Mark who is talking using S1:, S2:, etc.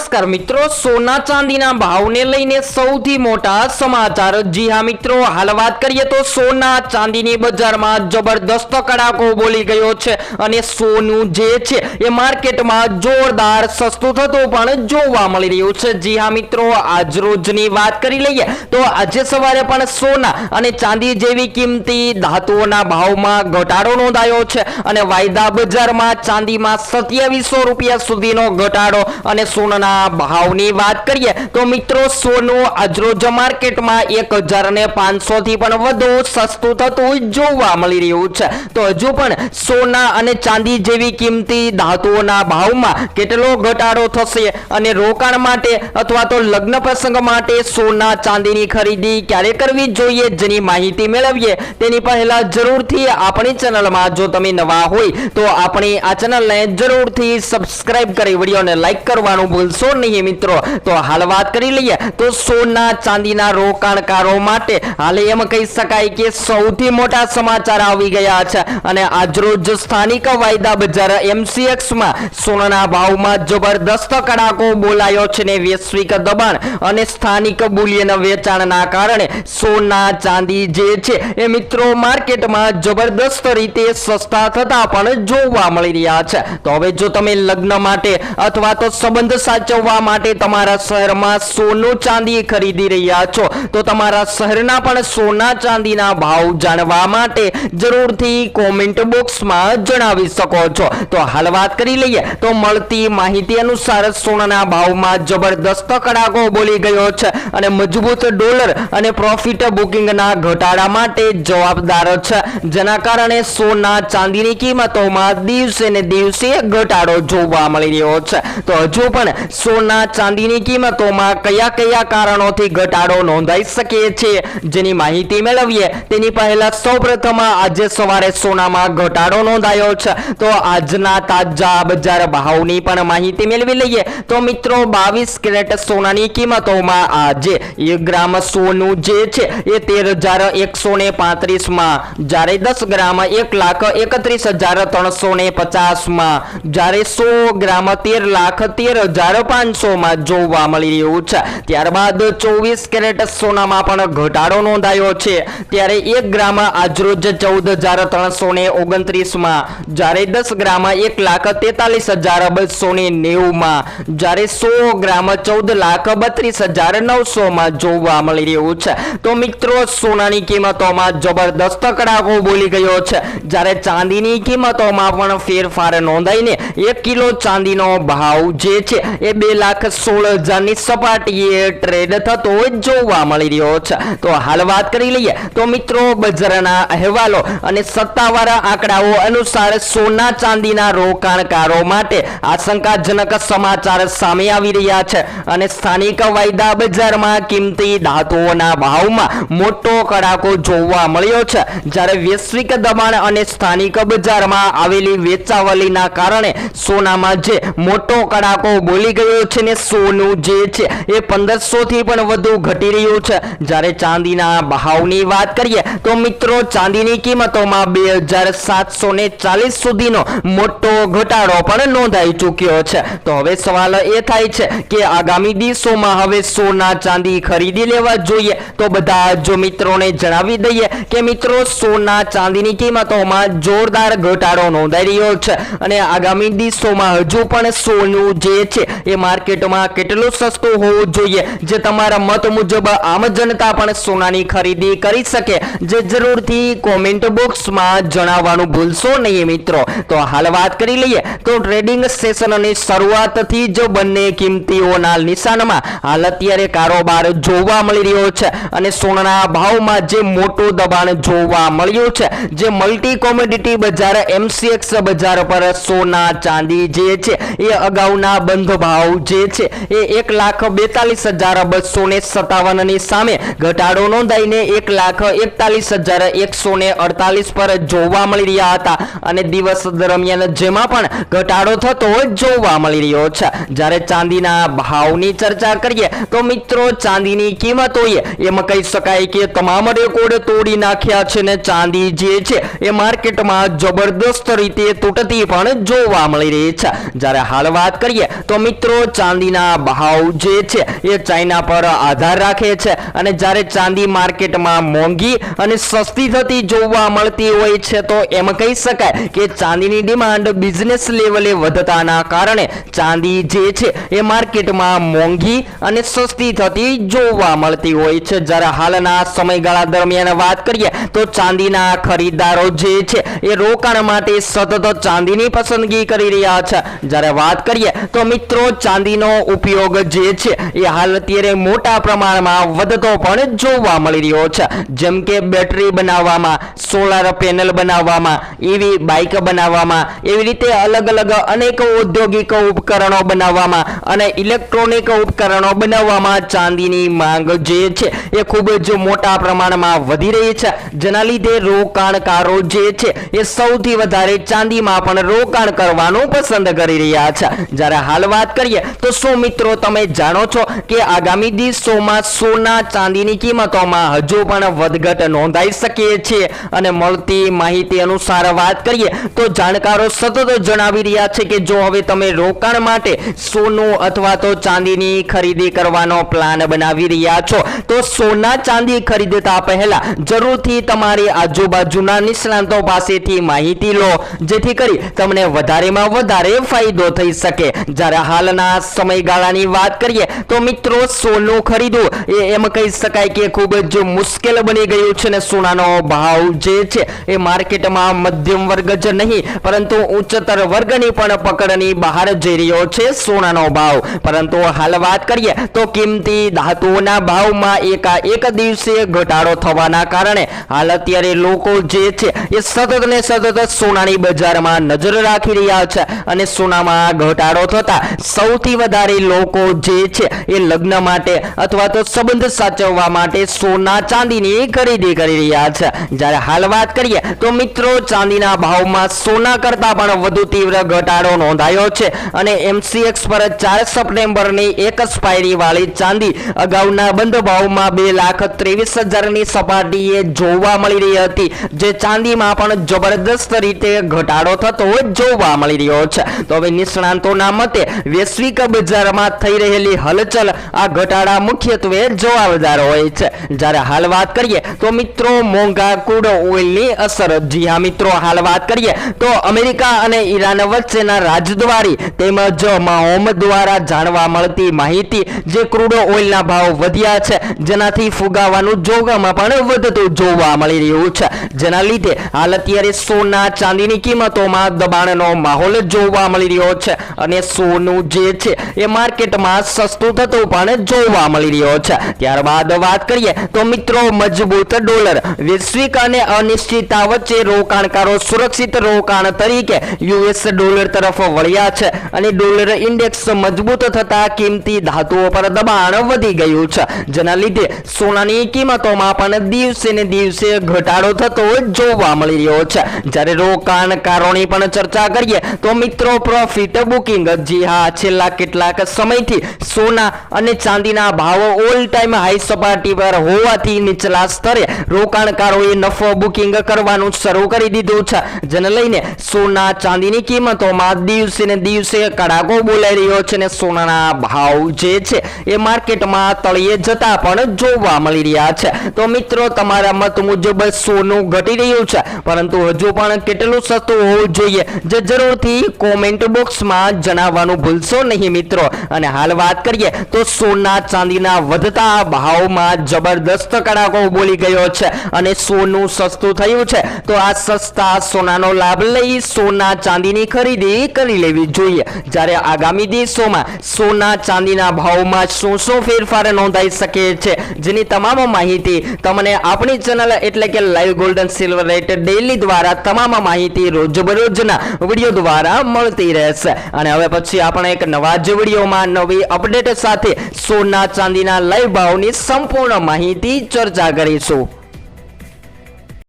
S1: નમસ્કાર મિત્રો, સોના ચાંદીના ભાવને લઈને સૌથી મોટા સમાચાર। જી હા મિત્રો, હાલ વાત કરીએ તો સોના ચાંદીની બજારમાં જબરદસ્ત કડાકો બોલી ગયો છે અને સોનું જે છે એ માર્કેટમાં જોરદાર સસ્તું થતું પણ જોવા મળી રહ્યું છે। જી હા મિત્રો, આજ રોજની વાત કરી લઈએ તો આજે સવારે પણ સોના અને ચાંદી જેવી કિંમતી ધાતુઓના ભાવમાં ઘટાડો નોંધાયો છે અને વાયદા બજારમાં ચાંદીમાં 2700 રૂપિયા સુધીનો ઘટાડો અને સોનાના ભાવની વાત કરીએ તો મિત્રો સોનું આજરોજ માર્કેટમાં 1500 થી પણ વધુ સસ્તું થતું જોવા મળી રહ્યું છે। તો હજુ પણ સોના અને ચાંદી જેવી કિંમતી ધાતુઓના ભાવમાં કેટલો ઘટાડો થશે અને રોકાણ માટે અથવા તો લગ્ન પ્રસંગ માટે સોના ચાંદીની ખરીદી ક્યારે કરવી જોઈએ જેની માહિતી મેળવીએ તેની પહેલા જરૂરથી આપણી ચેનલમાં જો તમે નવા હોય તો આપણી આ ચેનલને જરૂરથી સબસ્ક્રાઇબ કરી વિડીયોને લાઈક કરવાનું ભૂલશો નહીં મિત્રો। તો હાલ વાત કરી લઈએ તો સોના ચાંદીના રોકાણકારો માટે હાલ એમ કહી શકાય કે સૌથી મોટા સમાચાર આવી ગયા છે અને આજરોજ સ્થાનિક વાયદા બજાર MCX માં સોનાના ભાવમાં જબરદસ્ત કડાકો બોલાયો છે ને વૈશ્વિક દબાણ અને સ્થાનિક બુલિયન વેચાણના કારણે સોના ચાંદી જે છે એ મિત્રો માર્કેટમાં જબરદસ્ત રીતે સસ્તા થતા પણ જોવા મળી રહ્યા છે। તો હવે જો તમે લગ્ન માટે અથવા તો સંબંધ સાચવવા માટે તમારા શહેરમાં સોનું ચાંદી ખરીદી રહ્યા છો તો તમારા શહેરના પણ સોના ચાંદીના ભાવ જાણવા માટે જરૂરથી કોમેન્ટ બોક્સમાં જણાવી શકો છો। તો હાલ વાત કરી લઈએ તો મળતી માહિતી અનુસાર સોનાના ભાવમાં જબરદસ્ત કડાકો બોલી ગયો છે અને મજબૂત ડોલર અને પ્રોફિટ બુકિંગના ઘટાડા માટે જવાબદાર છે જેના કારણે સોના ચાંદીની કિંમતોમાં દિવસે ને દિવસે ઘટાડો જોવા મળી રહ્યો છે। તો હજુ પણ સોના ચાંદીની કિંમતોમાં કયા કયા કારણોથી ઘટાડો નોંધાઈ શકે છે જેની માહિતી મેળવીએ તેની પહેલા સૌપ્રથમ આજે સવારે સોનામાં ઘટાડો નોંધાયો છે। તો આજના તાજા બજાર ભાવની પણ માહિતી મેળવી લઈએ તો મિત્રો 22 કેરેટ સોનાની કિંમતોમાં આજે 1 ગ્રામ સોનું જે છે એ 13135 માં, જ્યારે 10 ગ્રામ 1,31,350 માં, જ્યારે 100 ગ્રામ 13,13,500 માં જોવા મળી રહ્યું છે। ત્યારબાદ 24 કેરેટ સોનામાં પણ ઘટાડો નોંધાયો છે ત્યારે 1 ગ્રામ આજરોજ 14,329 માં, જ્યારે 10 ગ્રામ 1,43,290 માં, જ્યારે 100 ગ્રામ 14,32,900 માં જોવા મળી રહ્યું છે। તો મિત્રો સોનાની કિંમતોમાં જબરદસ્ત કડાકો બોલી ગયો છે જ્યારે ચાંદીની કિંમતોમાં પણ ફેરફાર નોંધાઈને 1 કિલો ચાંદીનો ભાવ જે છે એ 2,16,000 ની સપાટીએ ટ્રેડ થતો જોવા મળી રહ્યો છે। તો હાલ વાત કરી લઈએ તો મિત્રો બજારના અહેવાલો અને સત્તાવાર આંકડાઓ અનુસાર સોના ચાંદીના રોકાણકારો માટે આશંકાજનક સમાચાર સામે આવી રહ્યા છે અને સ્થાનિક વાયદા બજારમાં કિંમતી ધાતુઓના ભાવમાં મોટો કડાકો જોવા મળ્યો છે જ્યારે વૈશ્વિક દબાણ અને સ્થાનિક બજારમાં આવેલી વેચાવલીના કારણે સોનામાં જે મોટો કડાકો બોલી ગયો છે ને સોનું જે છે એ 1500 થી પણ વધુ ઘટી રહ્યું છે। જ્યારે ચાંદીના ભાવની વાત કરીએ તો મિત્રો ચાંદીની કિંમતોમાં 2740 સુધીનો મોટો ઘટાડો પણ નોંધાઈ ચૂક્યો છે। તો હવે સવાલ એ થાય છે કે આગામી દિવસોમાં હવે સોના ચાંદી ખરીદી લેવા જોઈએ તો બધા જો મિત્રોને જણાવી દઈએ કે મિત્રો સોના ચાંદીની કિંમતોમાં જોરદાર ઘટાડો નોંધાઈ રહ્યો છે અને આગામી દિવસોમાં હજુ પણ સોનું જે છે એ માર્કેટમાં કેટલું સસ્તું હોવું જોઈએ જે તમારા મત મુજબ આમ જનતા પણ સોનાની ખરીદી કરી શકે જે જરૂરથી કોમેન્ટ બોક્સમાં જણાવવાનું ભૂલશો નહીં મિત્રો। તો હાલ વાત કરી લઈએ તો ટ્રેડિંગ સેશનની શરૂઆતથી જ બંને કિંમતીઓના નિશાનમાં હાલ અત્યારે કારોબાર જોવા મળી રહ્યો છે અને સોનાના ભાવમાં જે મોટું દબાણ જોવા મળ્યું છે જે મલ્ટી કોમોડિટી બજાર MCX બજાર પર સોના ચાંદી જે છે એ અગાઉના બંધ ભાવ જે છે એ 1,42,257 ની સામે ઘટાડો નોંધાઈને 1,41,148 પર જોવા મળી રહ્યા હતા અને દિવસ દરમિયાન જેમાં પણ ઘટાડો થતો જોવા મળી રહ્યો છે। જ્યારે ચાંદીના ભાવની ચર્ચા કરીએ તો મિત્રો ચાંદીની કિંમતોએ એમ કહી શકાય કે તમામ રેકોર્ડ તોડી નાખ્યા છે ને ચાંદી જે છે એ માર્કેટમાં જબરદસ્ત રીતે તૂટતી પણ જોવા મળી રહી છે। જ્યારે હાલ વાત કરીએ તો મિત્રો ચાંદીના ભાવ જે છે એ ચાઇના પર આધાર રાખે છે અને જ્યારે ચાંદી માર્કેટમાં મોંઘી અને સસ્તી થતી જોવા મળતી હોય છે તો એમ કહી શકાય કે ચાંદીની ડિમાન્ડ બિઝનેસ લેવલે વધતાના કારણે ચાંદી જે છે એ માર્કેટમાં મોંઘી અને સસ્તી થતી જોવા મળતી હોય છે। જ્યારે હાલના સમયગાળા દરમિયાન વાત કરીએ તો ચાંદીના ખરીદદારો જે છે એ રોકાણ માટે સતત ચાંદીની પસંદગી કરી રહ્યા છે। જ્યારે વાત કરીએ તો મિત્રો ચાંદીનો ઉપયોગ જે છે એ હાલ અત્યારે મોટા પ્રમાણમાં વધતો પણ જોવા મળી રહ્યો છે। જેમ કે બેટરી બનાવવામાં, સોલાર પેનલ બનાવવામાં, ઈવી બાઇક બનાવવામાં, એવી રીતે અલગ અલગ અનેક ઔદ્યોગિક ઉપકરણો બનાવવામાં અને ઇલેક્ટ્રોનિક ઉપકરણો બનાવવામાં ચાંદીની માંગ જે છે એ ખૂબ જ મોટા પ્રમાણમાં વધી રહી છે। જેના લીધે રોકાણકારો જે છે એ સૌથી વધારે ચાંદીમાં પણ રોકાણ કરવાનું પસંદ કરી રહ્યા છે। જ્યારે હાલ વાત કરીએ તો શું મિત્રો તમે જાણો છો કે આગામી દિવસોમાં સોના ચાંદીની કિંમતોમાં હજુ પણ વધઘટ નોંધાઈ શકે છે? અને મળતી માહિતી અનુસાર વાત કરીએ તો જાણકારો સતત જણાવી રહ્યા છે કે જો હવે તમે રોકાણ માટે સોનું અથવા તો ચાંદીની ખરીદી કરવાનો પ્લાન બનાવી રહ્યા છો તો સોના ચાંદી ખરીદતા પહેલા જરૂરથી તમારી આજુબાજુના નિષ્ણાંતો પાસેથી માહિતી લો, જેથી કરી તમને વધારેમાં વધારે ફાયદો થઈ શકે। જ્યારે હાલના સમયગાળાની વાત કરીએ તો મિત્રો સોનું ખરીદવું એ એમ કહી શકાય કે ખૂબ જ મુશ્કેલ બની ગયું છે ને સોનાનો ભાવ જે છે એ માર્કેટમાં મધ્યમ વર્ગ જ નહીં પરંતુ ઉચ્ચતર વર્ગની પણ પકડની બહાર જઈ રહ્યો છે સોનાનો ભાવ। પરંતુ હાલ વાત કરીએ તો કિંમતી ધાતુઓના ભાવમાં એક દિવસે ઘટાડો થવાના કારણે હાલ અત્યારે લોકો જે છે એ સતત ને સતત સોનાની બજારમાં નજર રાખી રહ્યા છે અને સોનામાં ઘટાડો થતા સૌથી વધારે લોકો જે છે એ લગ્ન માટે અથવા તો સંબંધ સાચવવા માટે સોના ચાંદીની ખરીદી કરી રહ્યા છે। જ્યારે હાલ વાત કરીએ તો મિત્રો ચાંદીના ભાવમાં સોના કરતા પણ વધુ તીવ્ર ઘટાડો નોંધાયો છે અને MCX પર 4 સપ્ટેમ્બરની એક્સપાયરી વાળી ચાંદી અગાઉના બંધ ભાવમાં 2,23,000ની સપાટીએ જોવા મળી રહી હતી, જે ચાંદીમાં પણ જબરદસ્ત રીતે ઘટાડો થતો જોવા મળી રહ્યો છે। તો હવે નિષ્ણાંતોના મતે વૈશ્વિક બજારમાં થઈ રહેલી હલચલ આ ઘટાડા મુખ્યત્વે જવાબદાર હોય છે। જ્યારે હાલ વાત કરીએ તો મિત્રો મોંઘા ક્રૂડ ઓઇલની અસર, જી હા મિત્રો હાલ વાત કરીએ તો અમેરિકા અને ઈરાન વચ્ચેના રાજદ્વારી તેમજ માહોમ દ્વારા જાણવા મળતી માહિતી જે ક્રૂડ ઓઇલના ભાવ વધ્યા છે જેનાથી ફુગાવાનું જોખમ પણ વધતું જોવા મળી રહ્યું છે। જેના લીધે હાલ અત્યારે સોના ચાંદીની કિંમતોમાં દબાણનો માહોલ જોવા મળી રહ્યો છે અને સોનું જે છે એ માર્કેટમાં સસ્તું થતું પણ જોવા મળી રહ્યો છે। ત્યારબાદ વાત કરીએ તો મિત્રો મજબૂત ડોલર, વૈશ્વિક અને અનિશ્ચિતતા વચ્ચે રોકાણકારો સુરક્ષિત રોકાણ તરીકે US ડોલર તરફ વળ્યા છે અને ડોલર ઇન્ડેક્સ મજબૂત થતા કિંમતી ધાતુઓ પર દબાણ વધી ગયું છે। જેના લીધે સોનાની કિંમતોમાં પણ દિવસે ને દિવસે ઘટાડો થતો જોવા મળી રહ્યો છે। જ્યારે રોકાણકારોની પણ ચર્ચા કરીએ તો મિત્રો પ્રોફિટ બુકિંગ, જી હા છેલ્લા કેટલાક સમયથી સોના અને ચાંદીના ભાવ ઓલ ટાઈમ હાઈ સપાટી પર હોવાથી નીચલા સ્તરે રોકાણકારોએ નફો બુકિંગ કરવાનું શરૂ કરી દીધું છે। જેને લઈને સોના ચાંદીની કિંમતોમાં દિવસે ને દિવસે કડાકો બોલાઈ રહ્યો છે અને સોનાના ભાવ જે છે એ માર્કેટમાં તળિયે જતા પણ જોવા મળી રહ્યા છે। તો મિત્રો તમારા મત મુજબ સોનું ઘટી રહ્યું છે પરંતુ હજુ પણ કેટલું સસ્તું હોવું જોઈએ જે જરૂરથી કોમેન્ટ બોક્સમાં જણાવવાનું ભૂલશો નહીં મિત્રો। અને હાલ વાત કરીએ તો સોના ચાંદીના વધતા ભાવમાં જબરદસ્ત કડાકો બોલી ગયો છે અને સોનું સસ્તું થયું છે તો આ સસ્તા સોનાનો લાભ લઈ સોના ચાંદીની ખરીદી કરી લેવી જોઈએ। જ્યારે આગામી દિવસોમાં સોના ચાંદીના ભાવમાં શું શું ફેરફાર નોંધાઈ શકે છે જેની તમામ માહિતી તમને આપણી ચેનલ એટલે કે live golden silver rate daily દ્વારા તમામ માહિતી રોજબરોજના વિડીયો દ્વારા મળતી રહેશે। અને હવે પછી આપણે એક નવા જ વિડીયોમાં નવી અપડેટ સાથે સોના ચાંદીના લાઈવ ભાવની સંપૂર્ણ માહિતી ચર્ચા કરીશું।